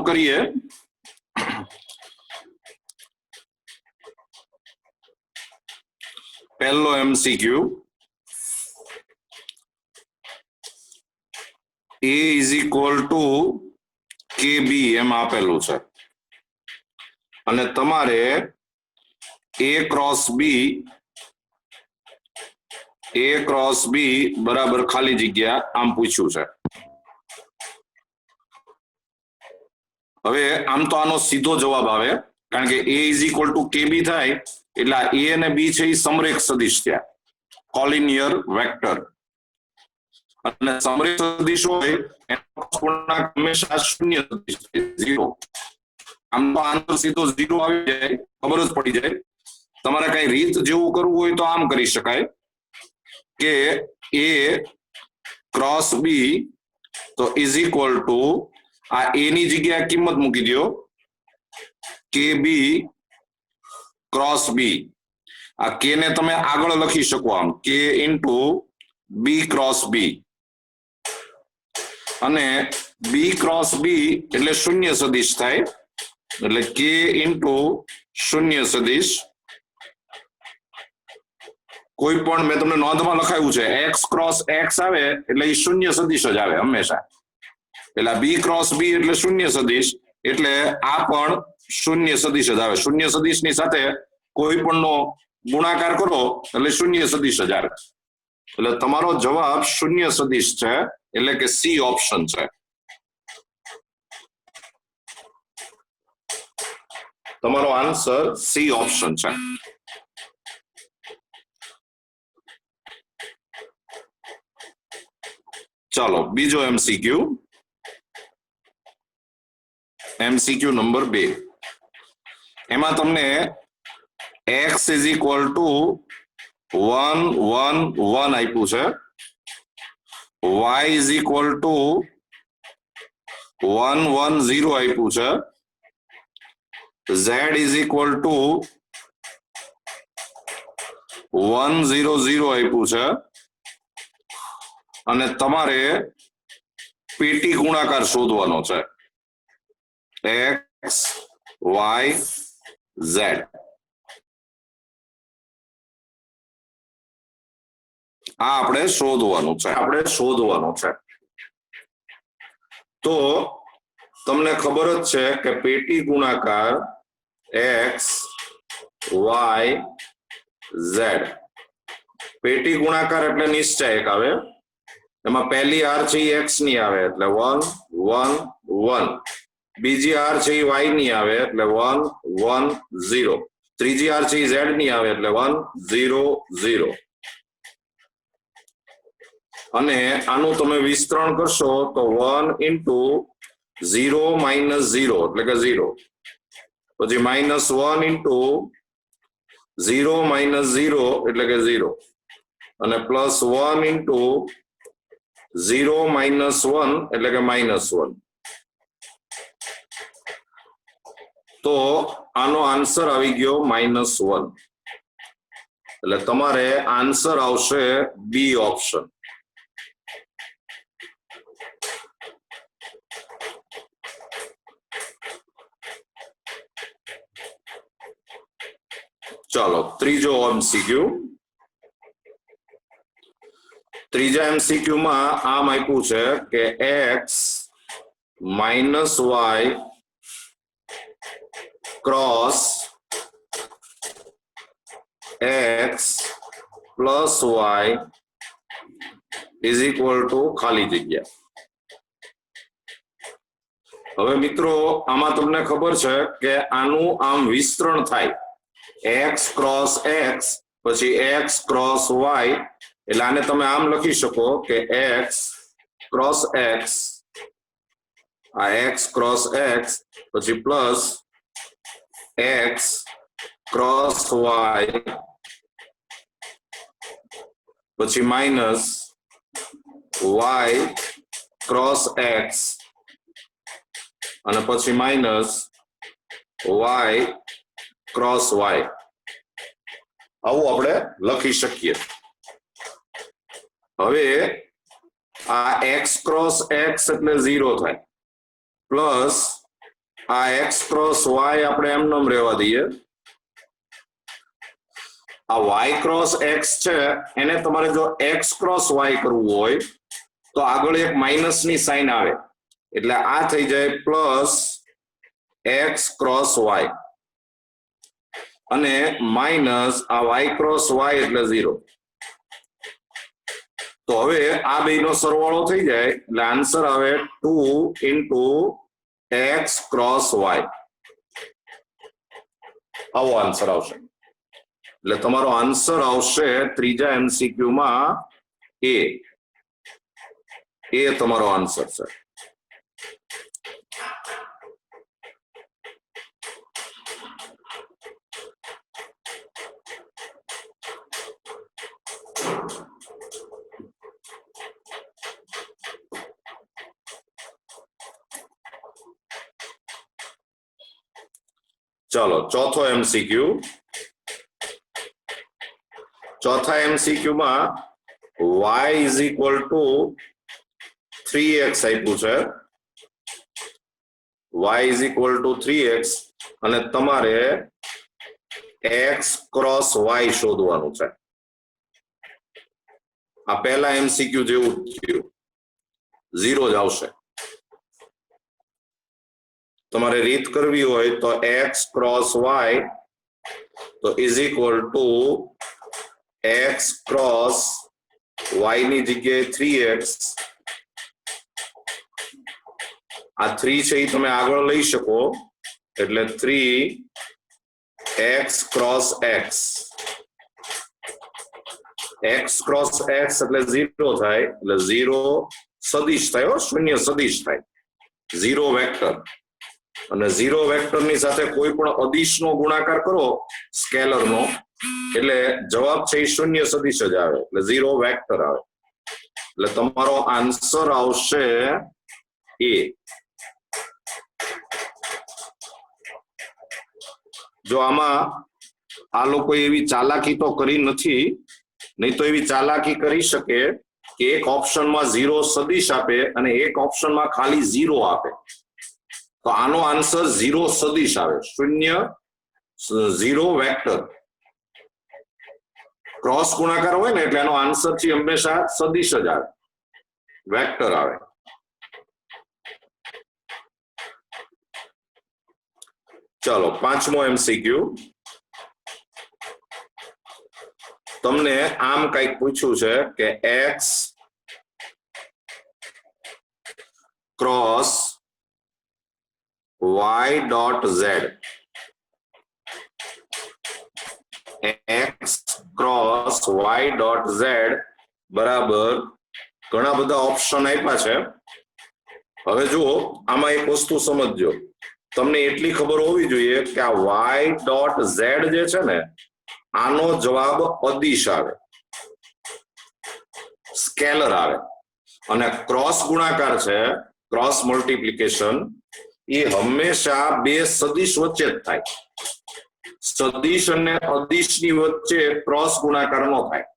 करिए। पहलो MCQ, A is equal to K B M आपेलू है અને તમારે ए क्रॉस बी बराबर खाली जग्या आम पूछ्યું છે। હવે આમ તો આનો સીધો જવાબ આવે કારણ કે a ઇઝ ઇક્વલ ટુ કે બી થાય એટલે a અને b છે એ સમરેખ સદિશ થયા, કોલિનિયર વેક્ટર, અને સમરેખ સદિશ હોય એનો પૂર્ણાંક હંમેશા શૂન્ય સદિશ થાય, 0। આમ તો આન્સર સીધો 0 આવી જાય, ખબર જ પડી જાય। તમારે કઈ રીત જેવું કરવું હોય તો આમ કરી શકાય કે a क्रॉस b तो इज इक्वल टू आ ए नी जग्याए किंमत मूकी दो के बी क्रॉस बी, आ के ने तमे आगळ लखी शको आम के इंटू बी क्रॉस बी, अने बी क्रॉस बी એટલે શૂન્ય સદિશ થાય એટલે के इंटू શૂન્ય સદિશ। कोई पण मैं तमने नोंधमां लखाव्युं छे एक्स क्रॉस एक्स आवे એટલે ઈ શૂન્ય સદિશ જ આવે હંમેશા, એટલે બી ક્રોસ બી એટલે શૂન્ય સદિશ, એટલે આ પણ શૂન્ય સદિશ જ આવે। શૂન્ય સદિશની સાથે કોઈ પણનો ગુણાકાર કરો એટલે શૂન્ય સદિશ જ આવે, એટલે તમારો જવાબ શૂન્ય સદિશ છે, એટલે કે સી ઓપ્શન છે। તમારો આન્સર સી ઓપ્શન છે। चलो बीजो एमसीक्यू नंबर 2 एमा तमने x इज इक्वल टू 1 1 1 आप्યું છે, y इज इक्वल टू 1 1 0 आप्યું છે, z इज इक्वल टू 1 0 0 आप्યું છે, અને તમારે પેટી ગુણાકાર શોધવાનો છે x y z। આ આપણે શોધવાનું છે। તો તમને ખબર જ છે કે પેટી ગુણાકાર x y z, પેટી ગુણાકાર એટલે નિશ્ચાયક આવે, એમાં પહેલી r છે x ની આવે એટલે 1 1 1, બીજી r છે y ની આવે એટલે 1 1 0, ત્રીજી r છે z ની આવે એટલે 1 0 0, અને આનું તમે વિસ્તરણ કરશો તો 1 into 0 minus 0 એટલે કે 0, પછી -1 into 0 minus 0 એટલે કે 0, અને +1 into 0 minus 1 એટલે કે -1। તો આનો આન્સર આવી ગયો -1, એટલે તમારે આન્સર આવશે બી ઓપ્શન। ચાલો ત્રીજો એમસીક્યુ, ત્રીજા એમસીક્યુ માં આમ આપ્યું છે કે x minus y cross x plus y is equal to ખાલી જગ્યા। હવે મિત્રો આમાં તમને ખબર છે કે આનું આમ વિસ્તરણ થાય x cross x પછી x cross y, એટલે આને તમે આમ લખી શકો કે x cross x, આ x cross x પછી પ્લસ x cross y પછી માઇનસ y cross x અને પછી માઇનસ y cross y, આવું આપણે લખી શકીએ। હવે આ x cross x એટલે 0 થાય, પ્લસ આ x ક્રોસ y આપણે એમ નામ રહેવા દઈએ. આ y ક્રોસ x છે એને તમારે જો x ક્રોસ y કરવું હોય તો આગળ એક માઇનસ ની સાઇન આવે એટલે આ થઈ જાય પ્લસ x ક્રોસ y અને માઇનસ આ y ક્રોસ y એટલે 0. તો હવે આ બેનો સરવાળો થઈ જાય એટલે આન્સર આવે 2 into x ક્રોસ y. આવો આન્સર આવશે. એટલે તમારો આન્સર આવશે ત્રીજા MCQ માં એ તમારો આન્સર છે. चलो चौथो MCQ. चौथा MCQ में y is equal to 3x આપ્યું છે. y is equal to 3x અને તમારે x ક્રોસ y શોધવાનું છે. આ પહેલા MCQ જેવું થયું, 0 જ આવશે. તમારે રીત કરવી હોય તો x ક્રોસ y તો is equal two x cross y ની જગ્યાએ 3x. આ 3 છે એ તમે આગળ લઈ શકો એટલે 3x cross x. x cross x એટલે 0 થાય એટલે 0 સદિશ થાય, શૂન્ય સદિશ થાય, 0 વેક્ટર. અને 0 વેક્ટર ની સાથે કોઈ પણ અદિશ નો ગુણાકાર કરો સ્કેલર નો એટલે જવાબ છે એ શૂન્ય સદિશ જ આવે એટલે 0 વેક્ટર આવે. એટલે તમારો આન્સર આવશે એ. જો આમાં આ લોકો એવી ચાલાકી તો કરી નથી, નહીં તો એવી ચાલાકી કરી શકે કે એક ઓપ્શનમાં 0 સદિશ આપે અને એક ઓપ્શનમાં ખાલી 0 આપે. તો આનો આન્સર 0 સદિશ આવે, શૂન્ય 0 વેક્ટર. ક્રોસ ગુણાકાર હોય ને એટલે એનો આન્સર છે હંમેશા સદિશ જ આવે, વેક્ટર આવે. ચાલો પાંચમો MCQ. તમને આમ કઈક પૂછ્યું છે કે x cross y dot z, x cross y dot z બરાબર ઘણા બધા ઓપ્શન આપ્યા છે. હવે જુઓ આમાં એક વસ્તુ સમજજો, તમને એટલી ખબર હોવી જોઈએ કે આ y dot z જે છે ને આનો જવાબ અદિશ આવે, સ્કેલર આવે. અને ક્રોસ ગુણાકાર છે, ક્રોસ મલ્ટીપ્લિકેશન, એ હંમેશા બે સદિશ વચ્ચે જ થાય. સદિશ અને અદિશ ની વચ્ચે ક્રોસ ગુણાકાર ન થાય.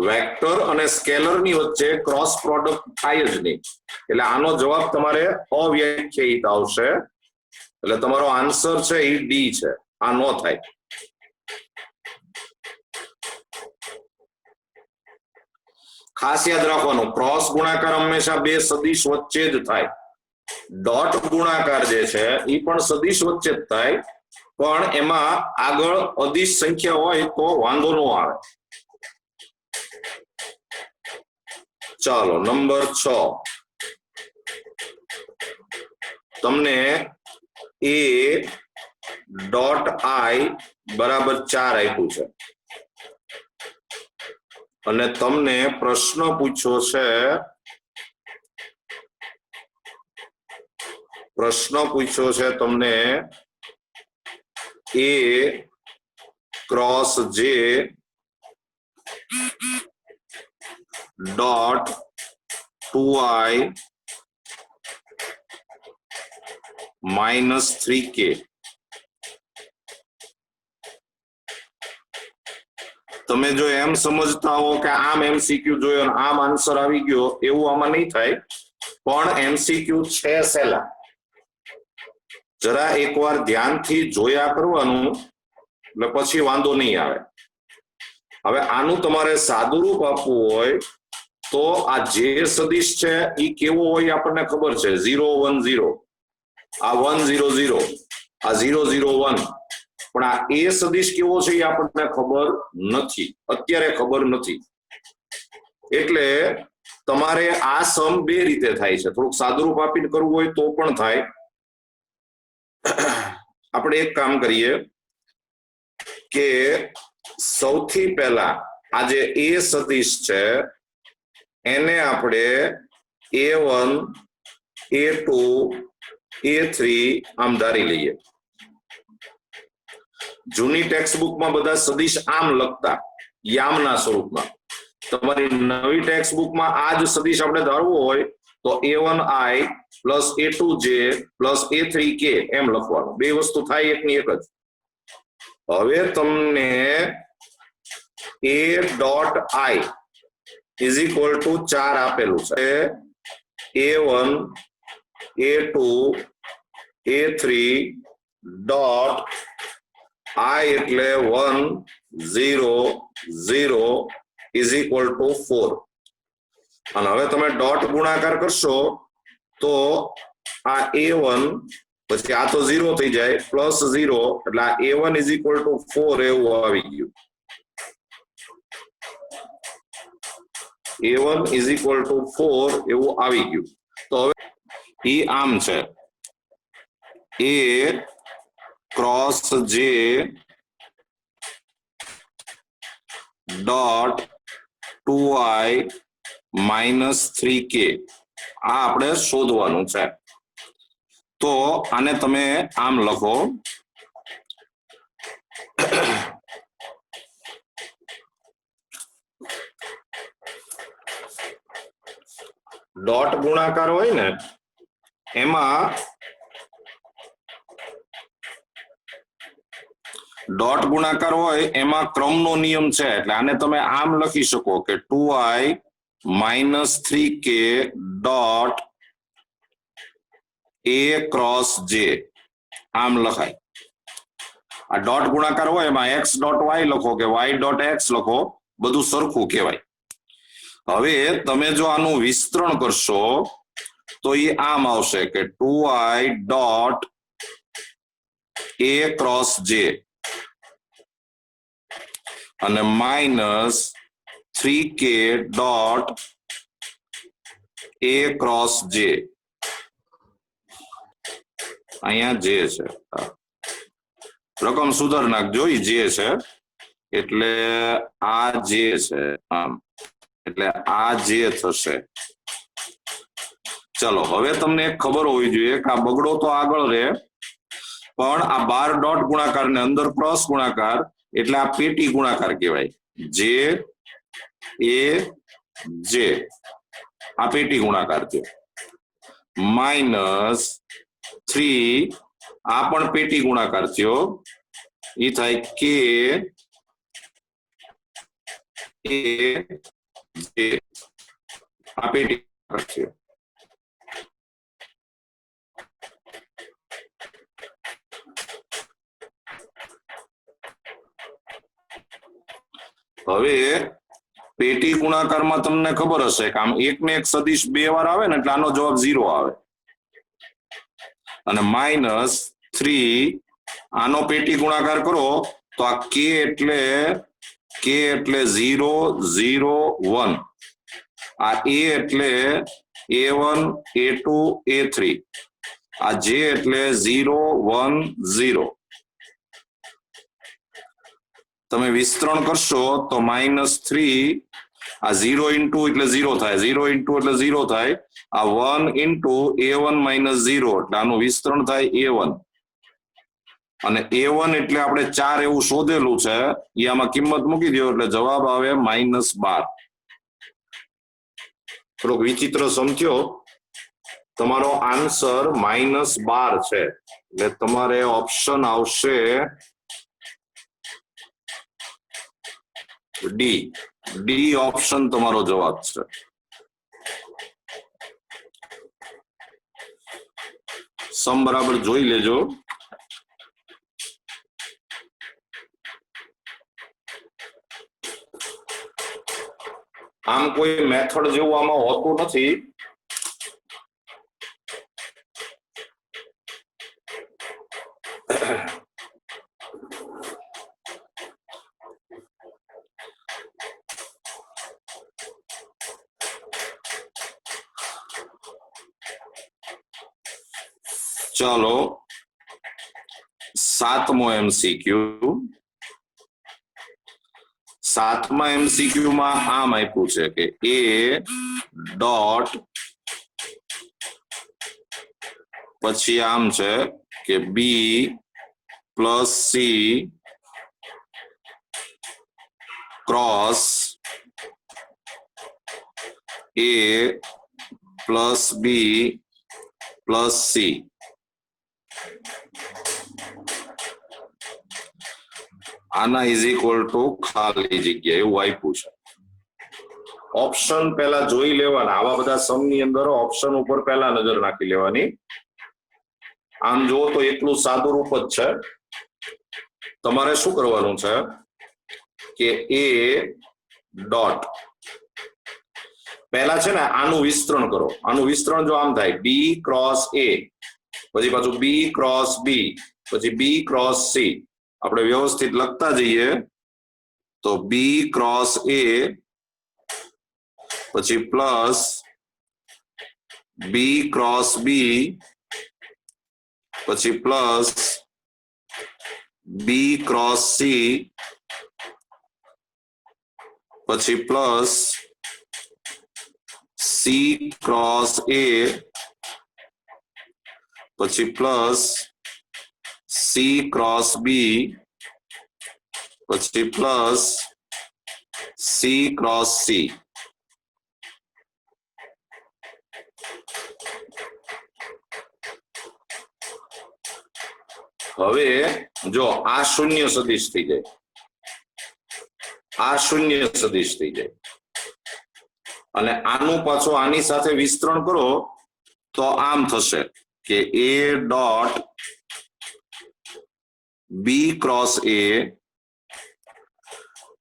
વેક્ટર અને સ્કેલર ની વચ્ચે ક્રોસ પ્રોડક્ટ થાય જ નહીં. એટલે આનો જવાબ તમારે અવ્યાખ્યાયિત આવશે. એટલે તમારો આન્સર છે એ ડી છે, આ ન થાય. ખાસ યાદ રાખવાનું, ક્રોસ ગુણાકાર હંમેશા બે સદિશ વચ્ચે જ થાય. ડોટ ગુણાકાર જે છે એ પણ સદિશ વચ્ચે જ થાય, પણ એમાં આગળ અદિશ સંખ્યા હોય તો વાંધો ન આવે. ચાલો નંબર 6. તમને a ડોટ i બરાબર 4 આપ્યું છે અને તમને પ્રશ્ન પૂછ્યો છે તમને a cross j dot 2i minus 3k. તમે જો એમ સમજતા હો કે આમ MCQ જોયો અને આમ આન્સર આવી ગયો, એવું આમાં નહીં થાય. પણ MCQ છે સહેલા, જરા એકવાર ધ્યાનથી જોયા કરવાનું એટલે પછી વાંધો નહીં આવે. હવે આનું તમારે સાદુરૂપ આપવું હોય તો આ જે સદિશ છે એ કેવો હોય આપણને ખબર છે, 0 1 0, આ 1 0 0, આ 0 0 1, પણ આ એ સદિશ કેવો છે એ આપણને ખબર નથી, અત્યારે ખબર નથી. એટલે તમારે આ સમ બે રીતે થાય છે. થોડુંક સાદુરૂપ આપીને કરવું હોય તો પણ થાય. આપણે એક કામ કરીએ કે સૌથી પહેલા આ જે એ સદિશ છે એને આપણે a1 a2 a3 આમ ધારી લઈએ. જૂની ટેક્સ્ટ બુકમાં બધા સદિશ આમ લખતા, યામના સ્વરૂપમાં. તમારી નવી ટેક્સ્ટ બુકમાં આ જ સદિશ આપણે ધારવો હોય તો a1i plus a2j plus a3k એમ લખવાનું. બે વસ્તુ થાય એકની એક જ. હવે તમને a.i ઇઝ ઇક્વલ ટુ 4 આપેલું છે. a1 a2 a3 dot i એટલે 1 0 0 ઇઝ ઇક્વલ ટુ 4. અને હવે તમે ડોટ ગુણાકાર કરશો તો આ a1 પછી આ તો 0 થઈ જાય પ્લસ 0 એટલે આ a1 ઇઝ ઇક્વલ ટુ 4 એવું આવી ગયું. a1 ઇઝ ઇક્વલ ટુ 4 એવું આવી ગયું. તો હવે એ આમ છે a cross j dot 2i minus 3k આ આપણે શોધવાનું છે. તો આને તમે આમ લખો ડોટ ગુણાકાર હોય ને એમાં ડોટ ગુણાકાર હોય એમાં ક્રમનો નિયમ છે. એટલે આને તમે આમ લખી શકો કે 2i minus 3k dot a cross j આમ લખાય. આ ડોટ ગુણાકાર હોય એમાં x ડોટ y લખો કે y ડોટ x લખો, બધું સરખું કહેવાય. હવે તમે જો આનું વિસ્તરણ કરશો તો એ આમ આવશે કે 2i dot a cross j અને minus 3k dot a cross j. અહીંયા જે છે રકમ સુધાર નાખજો, એ જે છે એટલે આ જે છે આમ, એટલે આ જે થશે. ચલો હવે તમને ખબર હોવી જોઈએ કે આ બગડો તો આગળ રહે પણ આ 12 ડોટ ગુણાકાર ને અંદર ક્રોસ ગુણાકાર એટલે આ પેટી ગુણાકાર કહેવાય. જે એ જે આ પેટી ગુણાકાર છે. માઇનસ 3 આ પણ પેટી ગુણાકાર થયો, એ થાય કે એ જે આ પેટી ગુણાકાર થયો. હવે પેટી ગુણાકારમાં તમને ખબર હશે કે આમ એક ને એક સદિશ બે વાર આવે ને એટલે આનો જવાબ 0 આવે. અને માઇનસ 3 આનો પેટી ગુણાકાર કરો તો આ k એટલે 0 0 1, આ a એટલે a1 a2 a3, આ j એટલે 0 1 0. તમે વિસ્તરણ કરશો તો -3 આ 0 ઇન્ટુ એટલે 0 થાય, 0 ઇન્ટુ એટલે 0 થાય, આ 1 ઇન્ટુ a1 માઇનસ 0 એટલે આનું વિસ્તરણ થાય a1. અને a1 એટલે આપણે 4 એવું શોધેલું છે, એ આમાં કિંમત મૂકી દો એટલે જવાબ આવે -12. થોડોક વિચિત્ર સમજ્યો, તમારો આન્સર -12 છે. એટલે તમારે ઓપ્શન આવશે ડી ઓપ્શન તમારો જવાબ છે. સમ બરાબર જોઈ લેજો. આમ કોઈ મેથડ જેવું આમાં હોતું નથી. ચાલો 7મો MCQ. 7મા MCQ માં આમ આપ્યું છે કે A ડોટ પછી આમ છે કે B plus C cross A plus B plus C. આના ઇઝ ઇક્વલ ટુ ખાલી જગ્યા એવું આપ્યું છે. ઓપ્શન પહેલા જોઈ લેવાના. આવા બધા સમ ની અંદર ઓપ્શન ઉપર પહેલા નજર નાખી લેવાની. આમ જો તો એટલું સાદું રૂપ જ છે. તમારે શું કરવાનું છે કે A ડોટ પહેલા છે ને આનું વિસ્તરણ કરો. આનું વિસ્તરણ જો આમ થાય B ક્રોસ A પછી પાછું B ક્રોસ B પછી B ક્રોસ C. આપણે વ્યવસ્થિત લખતા જઈએ તો B ક્રોસ A પછી પ્લસ B ક્રોસ B પછી પ્લસ B ક્રોસ C પછી પ્લસ C ક્રોસ A પછી પ્લસ C ક્રોસ B પછી પ્લસ C ક્રોસ C. હવે જો આ શૂન્ય સદિશ થઈ જાય, આ શૂન્ય સદિશ થઈ જાય અને આનું પાછું આની સાથે વિસ્તરણ કરો તો આમ થશે કે A dot B cross A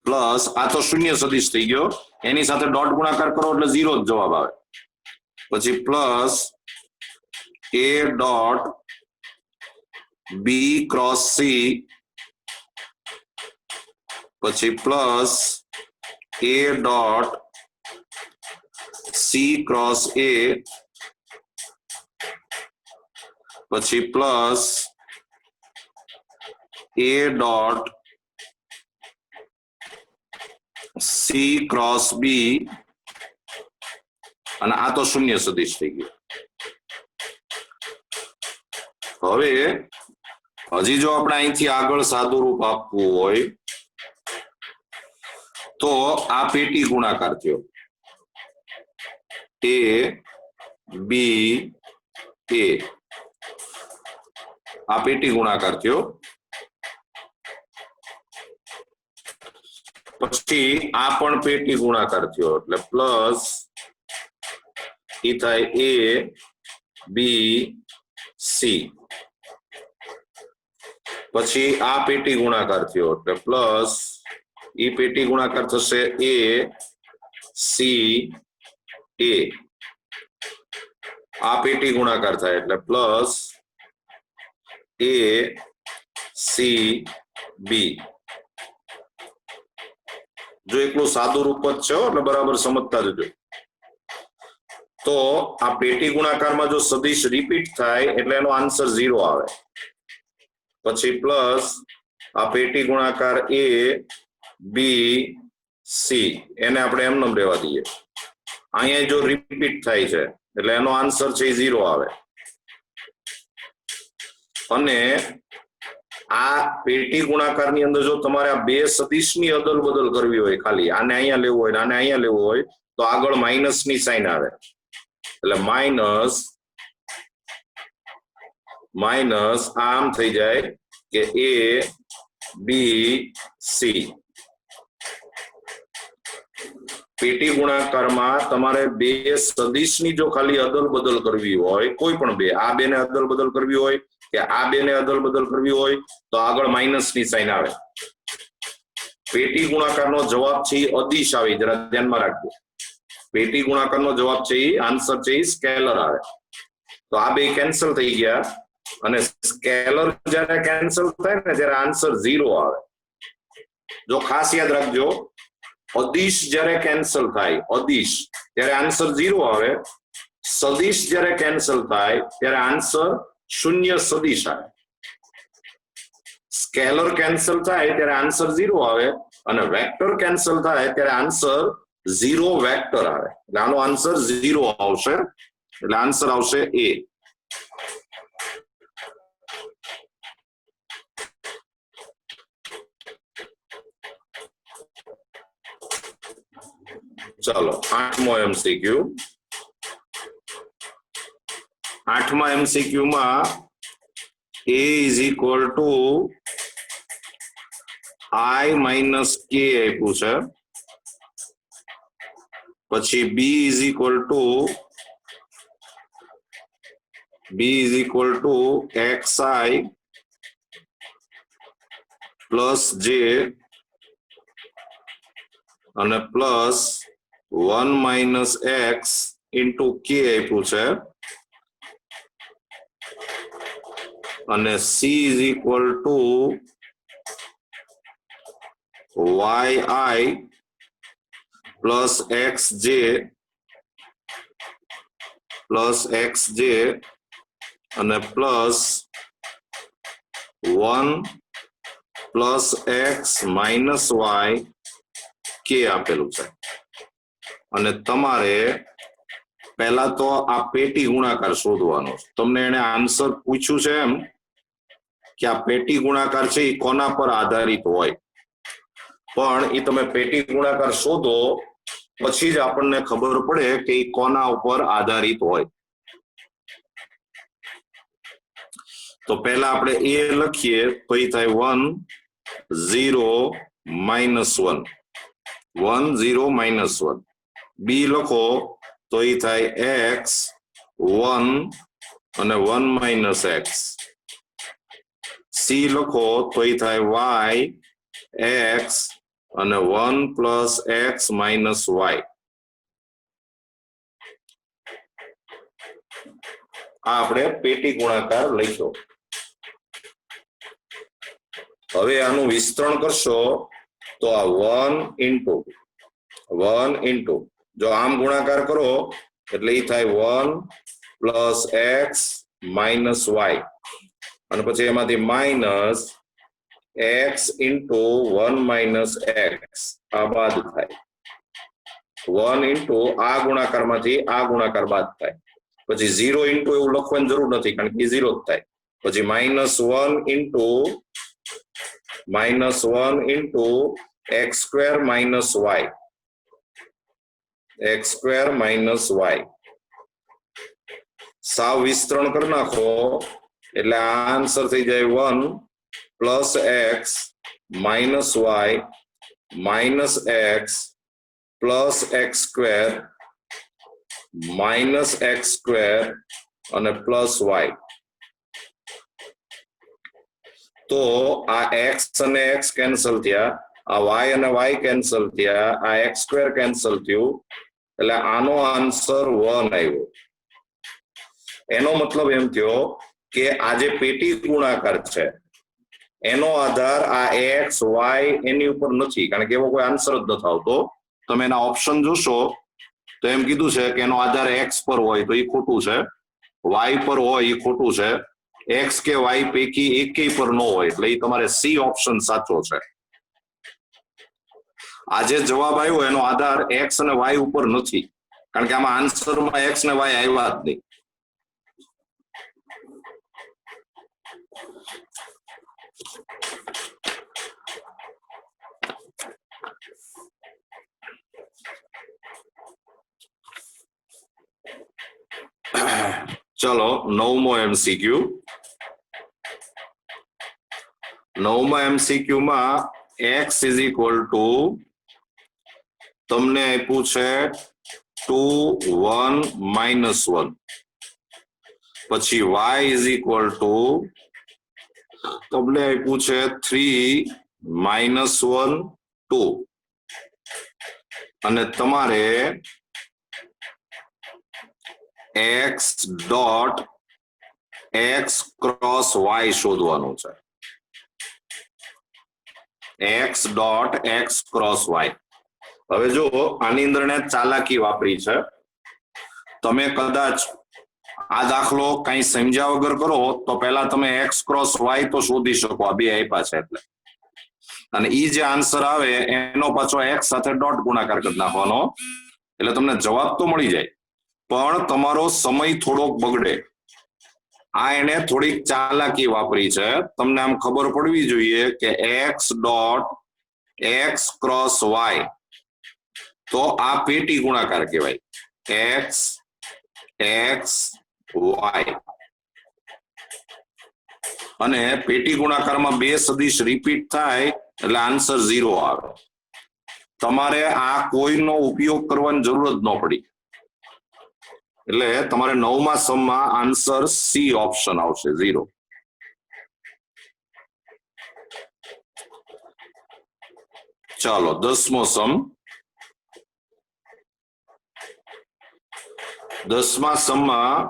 plus આ તો શૂન્ય સદિશ થઈ ગયો, એની સાથે ડોટ ગુણાકાર કરો એટલે 0 જ જવાબ આવે. પછી plus A dot B cross C પછી plus A dot C cross A પછી plus A dot C cross B અને આ તો શૂન્ય સદિશ થઈ ગયો. હવે હજી જો આપણે અહીંથી આગળ સાદું રૂપ આપવું હોય તો આ પેટી ગુણાકાર થયો A B A. આ પેટી ગુણાકાર થયો. પછી આ પણ પેટી ગુણાકાર થયો એટલે પ્લસ એ થાય A B C. પછી આ પેટી ગુણાકાર થયો એટલે પ્લસ એ પેટી ગુણાકાર થશે A C A. આ પેટી ગુણાકાર થાય એટલે પ્લસ A C B. જો એકલું સાદું રૂપ જ છે એટલે બરાબર સમજતા જજો. તો આ પેટી ગુણાકારમાં જો સદિશ રિપીટ થાય એટલે એનો આન્સર 0 આવે. પછી પ્લસ આ પેટી ગુણાકાર A B C એને આપણે એમનેમ રહેવા દઈએ. અહીંયા જો રિપીટ થાય છે એટલે એનો આન્સર છે 0 આવે. અને આ પેટી ગુણાકારની અંદર જો તમારે આ બે સદિશની અદલ બદલ કરવી હોય, ખાલી આને અહીંયા લેવું હોય આને અહીંયા લેવું હોય તો આગળ માઇનસ ની સાઇન આવે એટલે માઇનસ માઇનસ આમ થઈ જાય કે A B C. પેટી ગુણાકારમાં તમારે બે સદિશની જો ખાલી અદલ બદલ કરવી હોય, કોઈ પણ બે, આ બેને અદલ બદલ કરવી હોય કે આ બેને અદલ બદલ કરવી હોય તો આગળ માઇનસની સાઇન આવે. પેટી ગુણાકારનો જવાબ છે એ અદિશ આવે, જરા ધ્યાનમાં રાખજો. પેટી ગુણાકારનો જવાબ છે એ આન્સર છે એ સ્કેલર આવે. તો આ બે કેન્સલ થઈ ગયા અને સ્કેલર જ્યારે કેન્સલ થાય ને ત્યારે આન્સર 0 આવે. જો ખાસ યાદ રાખજો, અદિશ જ્યારે કેન્સલ થાય, અદિશ ત્યારે આન્સર 0 આવે. સદિશ જ્યારે કેન્સલ થાય ત્યારે આન્સર 0 સદિશ આવે. સ્કેલર કેન્સલ થાય ત્યારે આન્સર 0 આવે અને વેક્ટર કેન્સલ થાય ત્યારે આન્સર 0 વેક્ટર આવે. એટલે આનો આન્સર 0 આવશે. એટલે આન્સર આવશે એ. ચાલો 8મો MCQ. 8મા MCQ માં a is equal to I minus k આપ્યું છે. પછી b is equal to xi plus j અને plus 1 minus x into k આપ્યું છે. અને c is equal to yi plus xj અને plus 1 plus x minus y k આપેલું છે. અને તમારે પહેલા તો આ પેટી ગુણાકાર શોધવાનો છે. તમને એને આન્સર પૂછ્યું છે એમ કે આ પેટી ગુણાકાર છે એ કોના પર આધારિત હોય, પણ એ તમે પેટી ગુણાકાર શોધો પછી જ આપણને ખબર પડે કે એ કોના ઉપર આધારિત હોય. તો પહેલા આપણે એ લખીએ તો એ થાય 1 0 -1, 1 0 -1. બી લખો તો એ થાય x 1 અને 1 minus x. સી લખો તો એ થાય y x અને 1 plus x minus y. આ આપણે પેટી ગુણાકાર લઈશું. હવે આનું વિસ્તરણ કરશો તો આ 1 into જો આમ ગુણાકાર કરો એટલે એ થાય 1 plus x minus y અને પછી એમાંથી minus x into 1 minus x આ બાદ થાય. 1 into આ ગુણાકારમાંથી આ ગુણાકાર બાદ થાય. પછી 0 into એવું લખવાની જરૂર નથી કારણ કે 0 જ થાય. પછી -1 into x square minus y, x square minus y. સાવ વિસ્તરણ કરી નાખો એટલે આ આન્સર થઈ જાય 1 plus x minus y minus x plus x square minus x square અને plus y. તો આ x અને x કેન્સલ થયા, આ y અને y કેન્સલ થયા, આ x square કેન્સલ થયું એટલે આનો આન્સર 1 આવ્યો. એનો મતલબ એમ થયો કે આ જે પેટી ગુણાકાર છે એનો આધાર આ x y એની ઉપર નથી કારણ કે એવો કોઈ આન્સર જ નથી આવતો. તમે એના ઓપ્શન જોશો તો એમ કીધું છે કે એનો આધાર x પર હોય તો એ ખોટું છે, y પર હોય એ ખોટું છે, x કે y પૈકી એકેય પર ન હોય એટલે એ તમારે સી ઓપ્શન સાચો છે. આ જે જવાબ આવ્યો એનો આધાર x અને y ઉપર નથી કારણ કે આમાં આન્સરમાં x ને y આવ્યા જ નહીં. ચલો 9મો MCQ. 9મા MCQ માં x is equal to તમને આપ્યું છે 2 1 -1 પછી y ઇઝ ઇક્વલ ટુ તમને આપ્યું છે 3 -1 2 અને તમારે x dot x cross y શોધવાનું છે x dot x cross y હવે જો આની અંદર ને ચાલાકી વાપરી છે તમે કદાચ આ દાખલો કઈ સમજ્યા વગર કરો તો પહેલા તમે x ક્રોસ y તો શોધી શકો આ બે આપ્યા છે એટલે અને ઈ જે આન્સર આવે એનો પાછો x સાથે ડોટ ગુણાકાર કરી નાખવાનો એટલે તમને જવાબ તો મળી જાય પણ તમારો સમય થોડોક બગડે આ એને થોડીક ચાલાકી વાપરી છે તમને આમ ખબર પડવી જોઈએ કે x dot x cross y તો આ પેટી ગુણાકાર કહેવાય x x y અને પેટી ગુણાકારમાં બે સદિશ રિપીટ થાય એટલે આન્સર 0 આવે તમારે આ કોઈનો ઉપયોગ કરવાની જરૂર જ ન પડી એટલે તમારે 9મા સમમાં આન્સર સી ઓપ્શન આવશે 0 ચાલો 10મો સમ 10મા સમમાં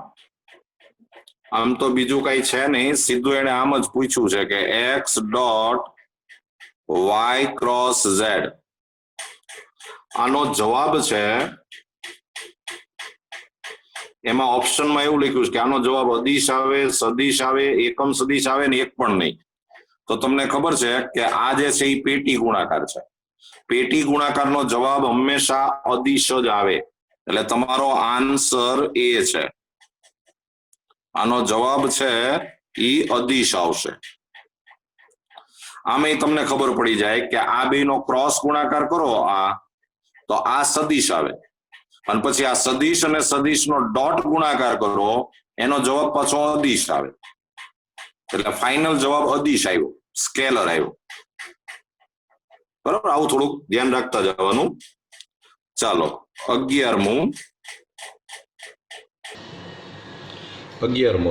આમ તો બીજું કઈ છે નહીં સીધું એને આમ જ પૂછ્યું છે કે x dot y cross z આનો જવાબ છે એમાં ઓપ્શનમાં એવું લખ્યું છે કે આનો જવાબ અદિશ આવે સદિશ આવે એકમ સદિશ આવે ને એક પણ નહીં તો તમને ખબર છે કે આ જે છે એ પેટી ગુણાકાર છે પેટી ગુણાકારનો જવાબ હંમેશા અદિશ જ આવે એટલે તમારો આન્સર એ છે આનો જવાબ છે ઈ અદિશ આવશે આમે તમને ખબર પડી જાય કે આ બેનો ક્રોસ ગુણાકાર કરો આ તો આ સદિશ આવે અને પછી આ સદિશ અને સદિશનો ડોટ ગુણાકાર કરો એનો જવાબ પાછો અદિશ આવે એટલે ફાઇનલ જવાબ અદિશ આવ્યો સ્કેલર આવ્યો બરાબર આવું થોડુંક ધ્યાન રાખતા જવાનું ચાલો 11મો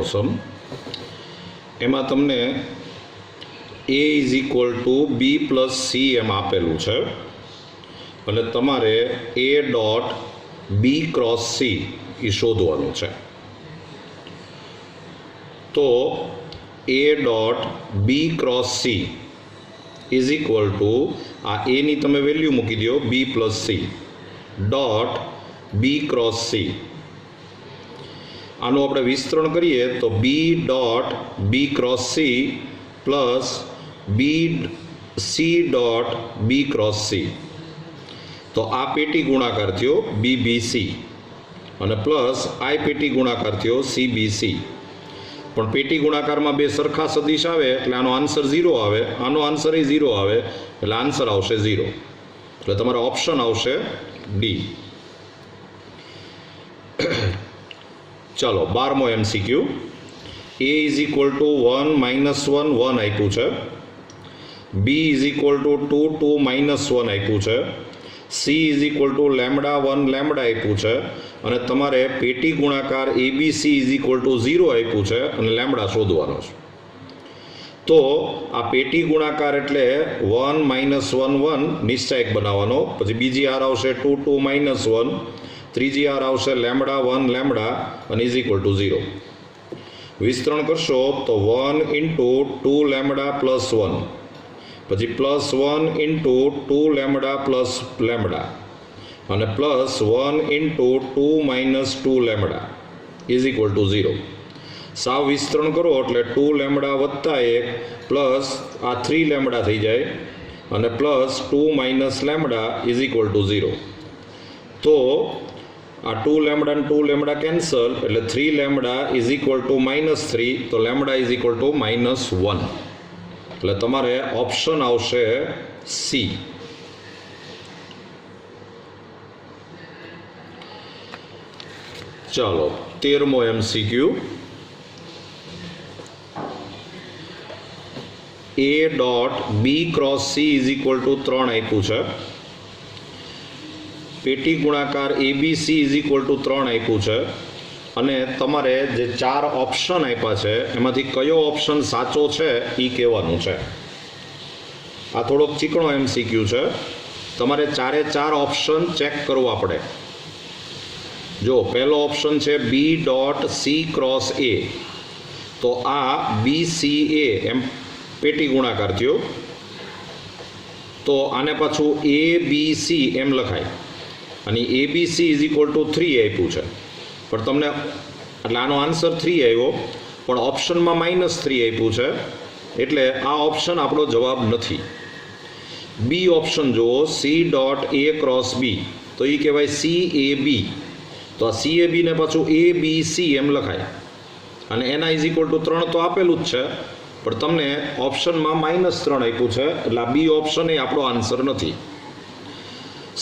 સમ એમાં તમને a is equal two b plus c એમ આપેલું છે અને તમારે a dot b cross c એ શોધવાનું છે તો a dot b cross c is equal two આ a ની તમે વેલ્યુ મૂકી દો b plus c dot b cross c આનું આપણે વિસ્તરણ કરીએ તો b dot b cross c plus b c dot b cross c તો આ પેટી ગુણાકાર થયો BBC અને પ્લસ આ પેટી ગુણાકાર થયો CBC પણ પેટી ગુણાકારમાં બે સરખા સદિશ આવે એટલે આનો આન્સર 0 આવે આનો આન્સર એ 0 આવે એટલે આન્સર આવશે 0 એટલે તમારો ઓપ્શન આવશે ડી ચાલો 12મો MCQ a is equal two 1 -1 1 આપ્યું છે b ઇઝ ઇક્વલ ટુ 2 2 -1 આપ્યું છે c is equal two lambda 1 lambda આપ્યું છે અને તમારે પેટી ગુણાકાર abc ઇઝ ઇક્વલ ટુ 0 આપ્યું છે અને લેમડા શોધવાનો છે તો આ પેટી ગુણાકાર એટલે 1 -1 1 નિશ્ચાયક બનાવવાનો પછી બીજી આર આવશે 2 2 -1 ત્રીજી આર આવશે લેમડા 1 લેમડા અને ઇઝ ઇક્વલ ટુ 0 વિસ્તરણ કરશો તો 1 ઇન્ટુ 2 લેમડા પ્લસ 1 પછી plus 1 into 2 lambda plus lambda અને plus 1 into 2 minus 2 lambda is equal to 0 સાવ વિસ્તરણ કરો એટલે 2 લેમડા વત્તા 1 પ્લસ આ 3 લેમડા થઈ જાય અને plus 2 minus lambda is equal to 0 તો આ 2 લેમડા અને 2 લેમડા કેન્સલ એટલે 3 લેમડા ઇઝ ઇક્વલ ટુ -3 તો લેમડા ઇઝ ઇક્વલ ટુ -1 એટલે તમારે ઓપ્શન આવશે સી ચાલો 13મો MCQ a dot b cross c is equal two 3 આપ્યું છે પેટી ગુણાકાર ABC ઇઝ ઇક્વલ ટુ 3 આપ્યું છે અને તમારે જે 4 ઓપ્શન આપ્યા છે એમાંથી કયો ઓપ્શન સાચો છે એ કહેવાનું છે. આ થોડોક ચીકણો MCQ છે. તમારે 4 ઓપ્શન ચેક કરવા પડે. જો પહેલો ઓપ્શન છે B.C×A, તો આ BCA એમ પેટી ગુણાકાર થયો, તો આને પાછું ABC એમ લખાય અને ABC ઇઝ ઇક્વલ ટુ 3 આપ્યું છે, પણ તમને એટલે આનો આન્સર 3 આવ્યો, પણ ઓપ્શનમાં -3 આપ્યું છે, એટલે આ ઓપ્શન આપણો જવાબ નથી. બી ઓપ્શન જુઓ, C.A×B, તો એ કહેવાય CAB, તો આ CAB ને પાછું ABC એમ લખાય અને એના ઇઝ ઇક્વલ ટુ 3 તો આપેલું જ છે, પણ તમને ઓપ્શનમાં -3 આપ્યું છે, એટલે આ બી ઓપ્શન એ આપણો આન્સર નથી.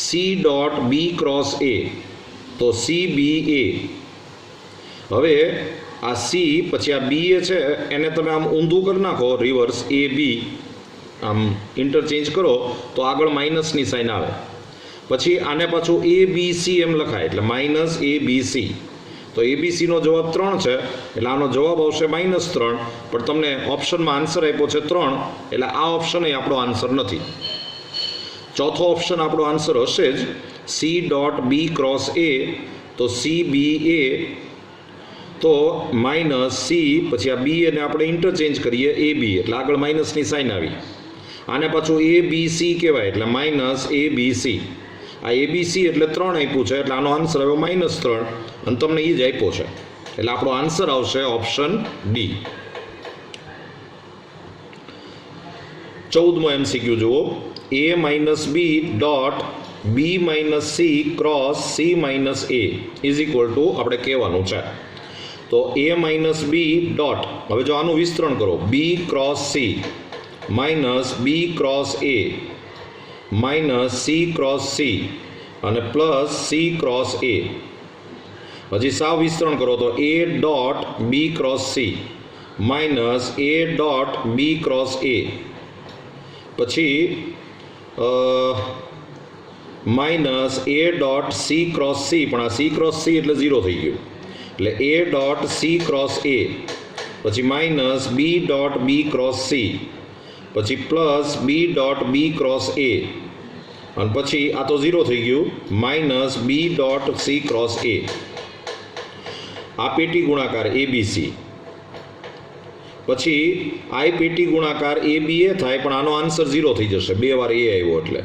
C.B×A, તો CBA. હવે આ સી પછી આ BA છે એને તમે આમ ઊંધું કરી નાખો, રિવર્સ AB આમ ઇન્ટરચેન્જ કરો તો આગળ માઇનસની સાઇન આવે, પછી આને પાછું ABC એમ લખાય એટલે -ABC, તો ABC નો જવાબ 3 છે, એટલે આનો જવાબ આવશે -3, પણ તમને ઓપ્શનમાં આન્સર આપ્યો છે 3, એટલે આ ઓપ્શન એ આપણો આન્સર નથી. ચોથો ઓપ્શન આપણો આન્સર હશે જ, C.B×A, તો CBA, તો -C પછી આ BA ને આપણે ઇન્ટરચેન્જ કરીએ AB, એટલે આગળ માઇનસની સાઇન આવી, આને પાછું ABC કહેવાય એટલે -ABC. આ ABC એટલે 3 આપ્યું છે, એટલે આનો આન્સર આવ્યો -3 અને તમને એ જ આપ્યો છે, એટલે આપણો આન્સર આવશે ઓપ્શન ડી. 14મો MCQ જુઓ, A-B.B-C×C-A ઇઝ ઇક્વલ ટુ આપણે કહેવાનું છે. તો A-B ડોટ, હવે જો આનું વિસ્તરણ કરો, B×C -B×A -C×C અને +C×A. હજી સાવ વિસ્તરણ કરો તો A.B×C -A.B×A, પછી -A.C×C, પણ આ C×C એટલે 0 થઈ ગયું, એટલે A.C×A, પછી -B.B×C, પછી +B.B×A, અને પછી આ તો 0 થઈ ગયું, -B.C×A. આ પેટી ગુણાકાર ABC, પછી આ પેટી ગુણાકાર ABA થાય, પણ આનો આન્સર 0 થઈ જશે, 2 વાર A આવ્યો એટલે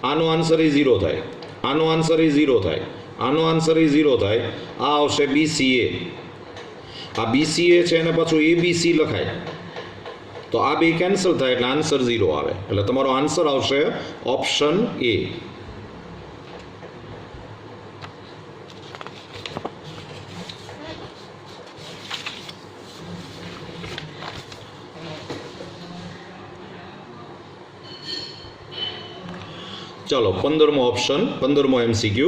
આનો આન્સર એ 0 થાય, આનો આન્સર એ 0 થાય, આનો આન્સર એ 0 થાય, આ આવશે BCA. આ BCA છે એને પાછું ABC લખાય, તો આ બે કેન્સલ થાય એટલે આન્સર 0 આવે, એટલે તમારો આન્સર આવશે ઓપ્શન A. ચલો 15મો ઓપ્શન, 15મો MCQ,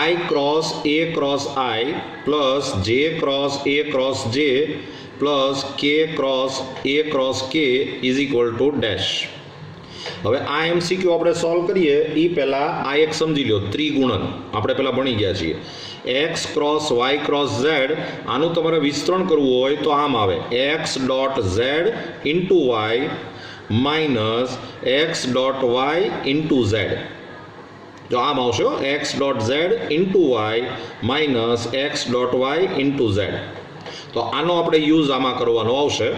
I×A×I plus J×A×J plus K×A×K is equal to dash. હવે આ MCQ આપણે સોલ્વ કરીએ એ પહેલાં આ એક સમજી લો, ત્રિગુણન આપણે પહેલાં ભણી ગયા છીએ. X×Y×Z, આનું તમારે વિસ્તરણ કરવું હોય તો આમ આવે, X.Z into Y minus X.Y into Z. જો આમ આવશે X.Z into Y minus X.Y into Z. તો આનો આપણે યુઝ આમાં કરવાનો આવશે,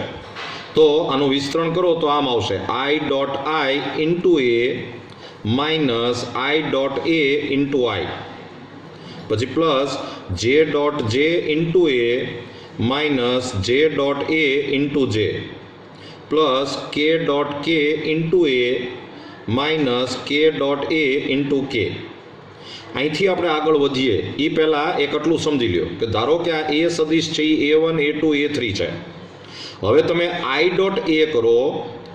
તો આનું વિસ્તરણ કરો તો આમ આવશે I.I into A minus I.A into I, પછી plus J.J into A minus J.A into J plus K.K into A minus K.A into K. અહીંથી આપણે આગળ વધીએ એ પહેલાં એક આટલું સમજી લ્યો કે ધારો કે આ A સદિશ છે એ A1 A2 A3 છે. હવે તમે I.A કરો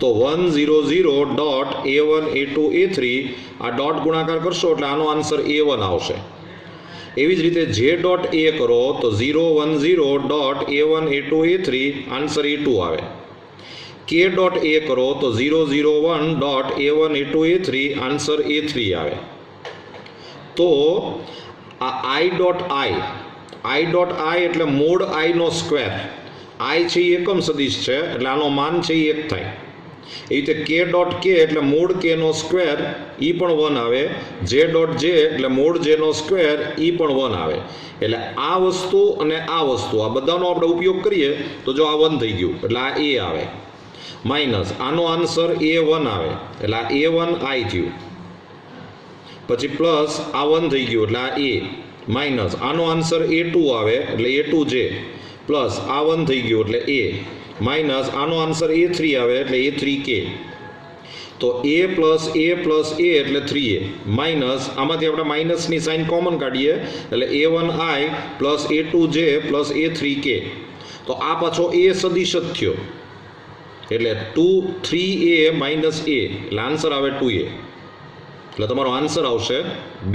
તો 1 0 0 ડોટ A1 A2 A3, આ ડોટ ગુણાકાર કરશો એટલે આનો આન્સર A1 આવશે. એવી જ રીતે J.A કરો તો 0 1 0 dot A1 A2 A3, answer A2 આવે. K.A કરો તો 0 0 1 dot A1 A2 A3, answer A3 આવે. તો આ આઈ ડોટ આઈ એટલે મૂળ આઈનો સ્ક્વેર. આઈ છે એ એકમ સદિશ છે એટલે આનો માન છે એ 1 થાય. એ રીતે કે ડોટ કે એટલે મૂળ કે નો સ્ક્વેર એ પણ 1 આવે. જે ડોટ જે એટલે મૂળ જે નો સ્ક્વેર એ પણ 1 આવે. એટલે આ વસ્તુ અને આ વસ્તુ આ બધાનો આપણે ઉપયોગ કરીએ તો જો આ 1 થઈ ગયું એટલે આ એ આવે. માઇનસ આનો આન્સર A1 આવે એટલે આ A1 આઈ થયું. પછી પ્લસ આ 1 થઈ ગયું એટલે આ એ. માઇનસ આનો આન્સર A2 આવે એટલે A2J. પ્લસ આ 1 થઈ ગયું એટલે A. માઇનસ આનો આન્સર A3 આવે એટલે A3K. તો A પ્લસ A એટલે 3A. માઇનસ આમાંથી આપણે માઇનસની સાઇન કોમન કાઢીએ એટલે A1I plus A2J plus A3K. તો આ પાછો A સદિશ જ થયો એટલે 3A માઇનસ A એટલે આન્સર આવે 2A. એટલે તમારો આન્સર આવશે B.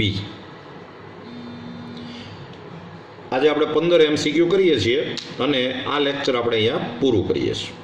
આજે આપણે 15 MCQ કરીએ છીએ અને આ લેક્ચર આપણે અહીંયા પૂરું કરીએ છીએ.